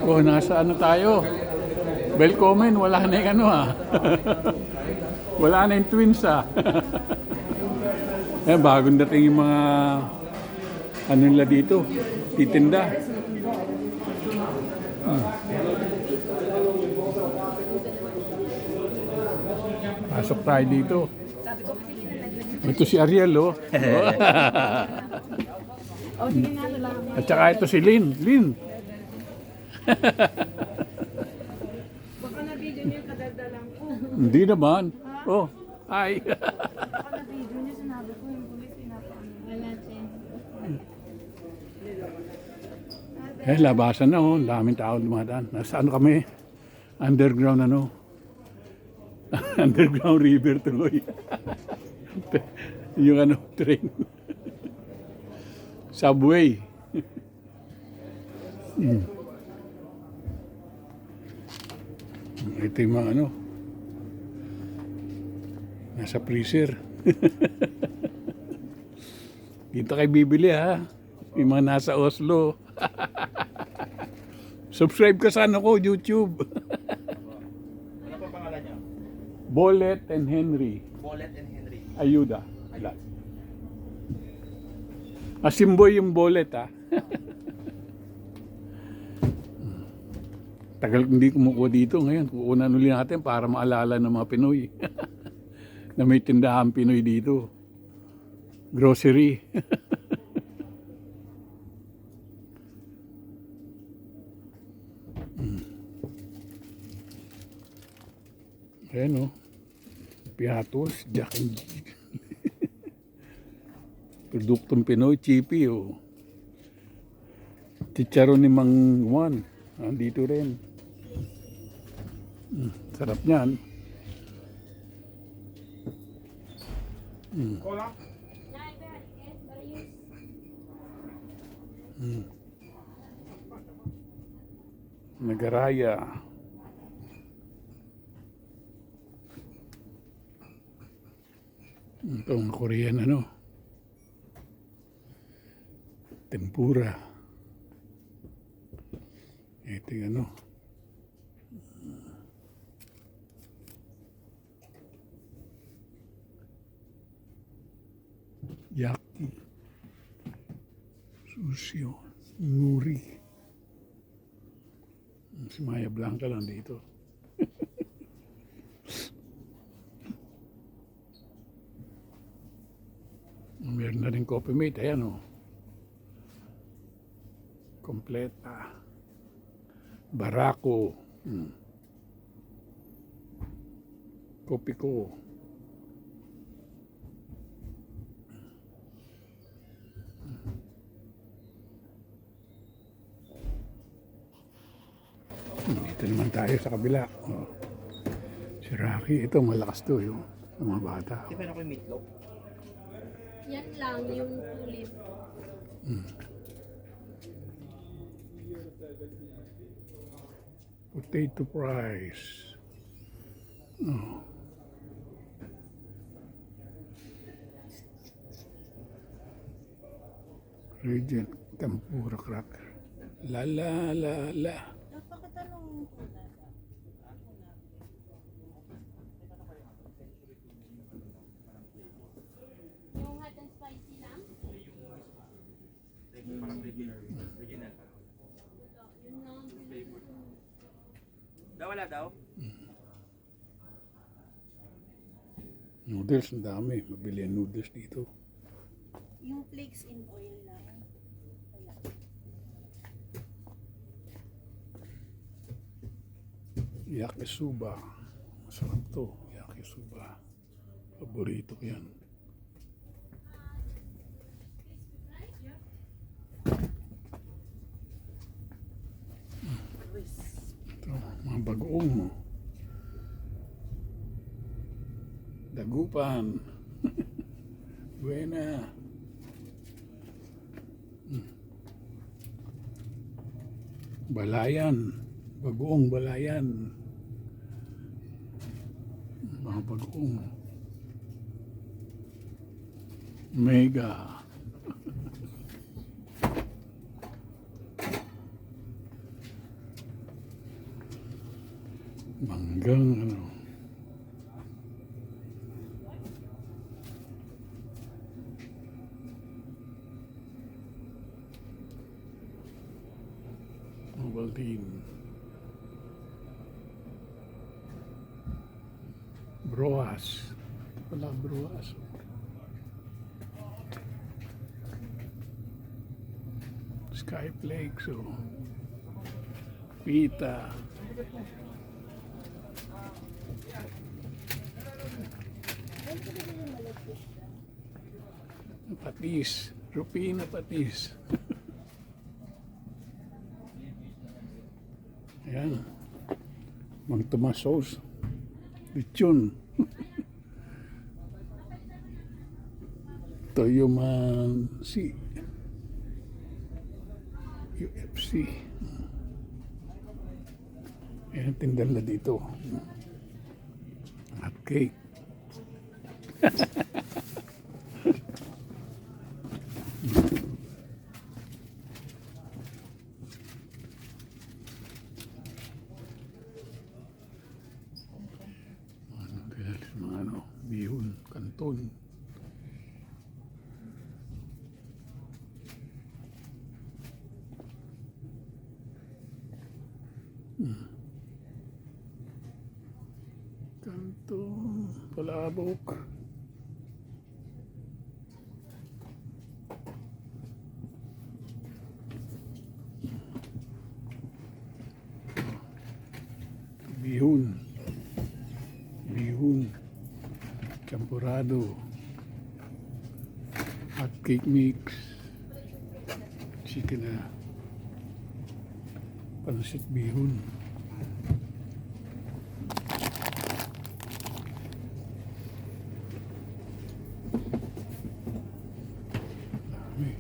Oh, nasa ano tayo? Welcome, wala na yung ano ah. Wala na yung twins ah. Eh, bagong dating yung mga ano nila dito, titinda. Pasok tayo dito. Ito si Ariel, oh. At saka ito si Lynn. Lynn. Baka na-video niyo yung kadaldalang ko. Hindi naman. Oh, hi. Baka na-video niyo, sinabi ko yung pulis pinapaano. Wala, Chen. Eh, labasan na, oh. Daming tao dumadaan. Nasaan kami? Underground ano? Underground river tuloy. Yung ano, train. Subway. Ito yung mga ano. Nasa freezer. Dito kayo bibili ha. Yung mga nasa Oslo. Subscribe ka sa ano ko, YouTube. Ano pa pangalan niyo? Bolet and Henry. Bolet and Henry. Ayuda. Asimboy yung Bolet ha. Tagal hindi kumukuha dito ngayon. Kukunan ulit natin para maalala ng mga Pinoy. Na may tindahan Pinoy dito. Grocery. Ayan o. Piatos, Jack and Jill. Produktong Pinoy, chippy o. Chicharon ni Mang Juan. Dito rin. Sarap niyan. Cola? Nagaraya. Itong Korean ano. Tempura. Ito yung ano. Yaki. Sushi. Nuri. Si Maya Blanca lang dito. Meron na rin coffee mate. Ayan o. Kompleta. Barako. Kopi ko. Dito naman tayo sa kabila. Oh. Si Rocky, ito malakas to yung mga bata. Di ba ako yung meatloaf? Yan lang yung tulip. Potato fries. Oh. Regent tempura cracker. La la la la. Napakatanong ko na. Yung hot and spicy lang? Parang regular. Original. Yun lang. Daw wala daw? Noodles, ang dami. Mabili ang noodles dito. Yung flakes in oil lang. Yakisoba. Masarap to. Yakisoba. Paborito ko yan. Ito, mga bagoong. Dagupan. Buena. Balayan. Bagoong balayan. Mga bagoong. Mega. Manggang ano. Ovaltine. Broas. Wala broas. Skyflakes. Oh. Pita. Patis. Rupina patis. Ayan. Mang Tomas sauce. Lechon. Toyo man si UFC. Ayan ang tindala dito. Hot cake. Mga ano, bihon, kanton. Kanton, palabok. Bihon. Bihon. Champurado, hot cake mix, chicken na, pansit bihon. Dami.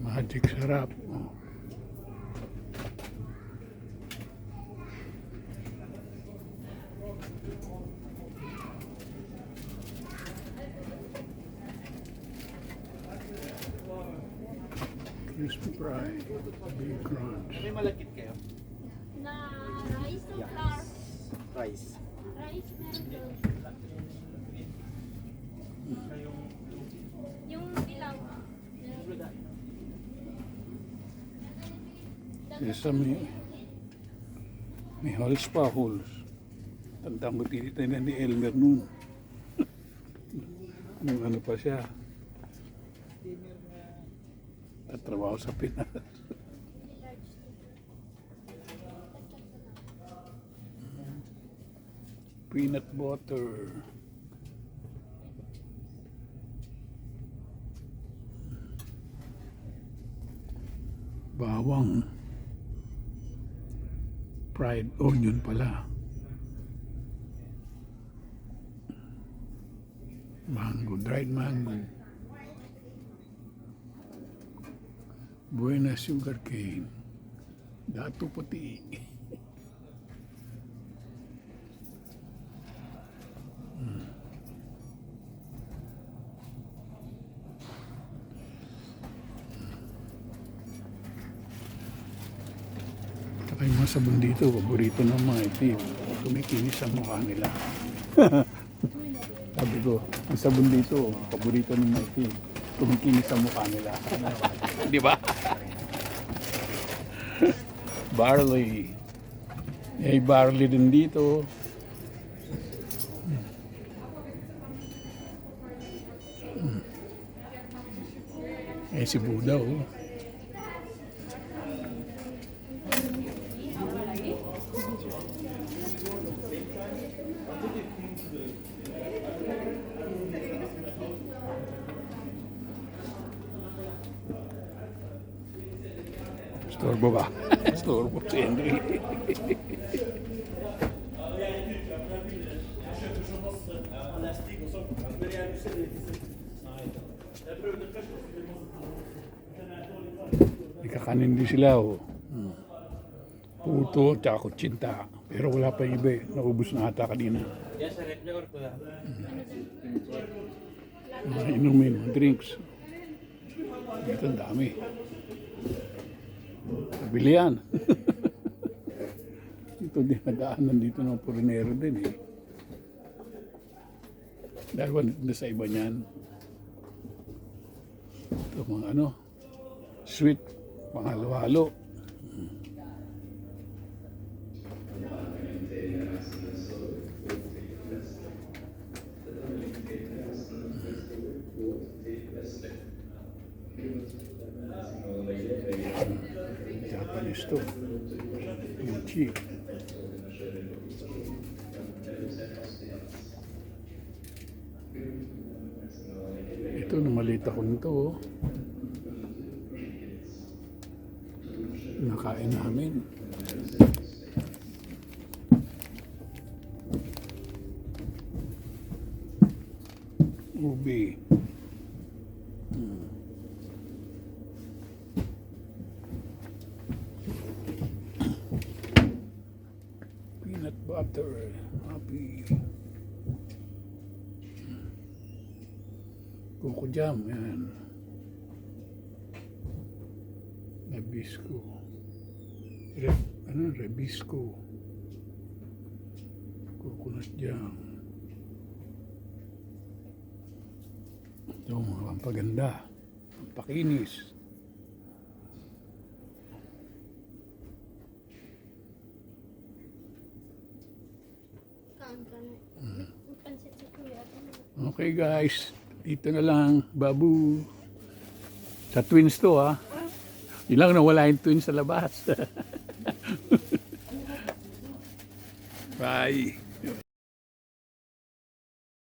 Magic sarap. Oh. Crispy fry, big crunch. May malagkit kayo? Na rice o flour? Rice. Rice meron daw. Yung dilaw. Sesame. May holes pa, holes. Tandaan ko tinitin ni Elmer noon. Nung ano pa siya. At trabaho sa Pinas. Peanut butter. Bawang. Fried onion pala. Mango, dried mango. Buena sugar cane. Dato puti. Saka yung mga sabon dito, paborito ng mga itim. Kumikinis ang mukha nila. Sabi ko, ang sabon dito, paborito ng mga itim. Kumikinis ang mukha nila. Di ba? Barley. May barley din dito. Si Budaw. Storbo ba? Storbo si Henry. Ikakanin din sila oh. Puto at kutsinta. Pero wala pa yung iba eh. Naubos na ata kanina. Yes, sir. Or kuya. Mga inumin, drinks. Dito ang dami. Bili yan. Ito din, nadaanan dito ng purinero din eh. Dahil na sa iba niyan. Ito mga ano, sweet, panghalo-halo. Japanese to. Mochi. Ito, namalit ako nito. Oh. Nakain namin. Ubi. Peanut butter. Happy. Coco jam. Yan. Nabisco. Rebisco. Coconut jam. Ito, mga pampaganda. Pampakinis. Okay guys, dito na lang, babu. Sa twins to ha. Yun lang nawala yung twins sa labas. Bye.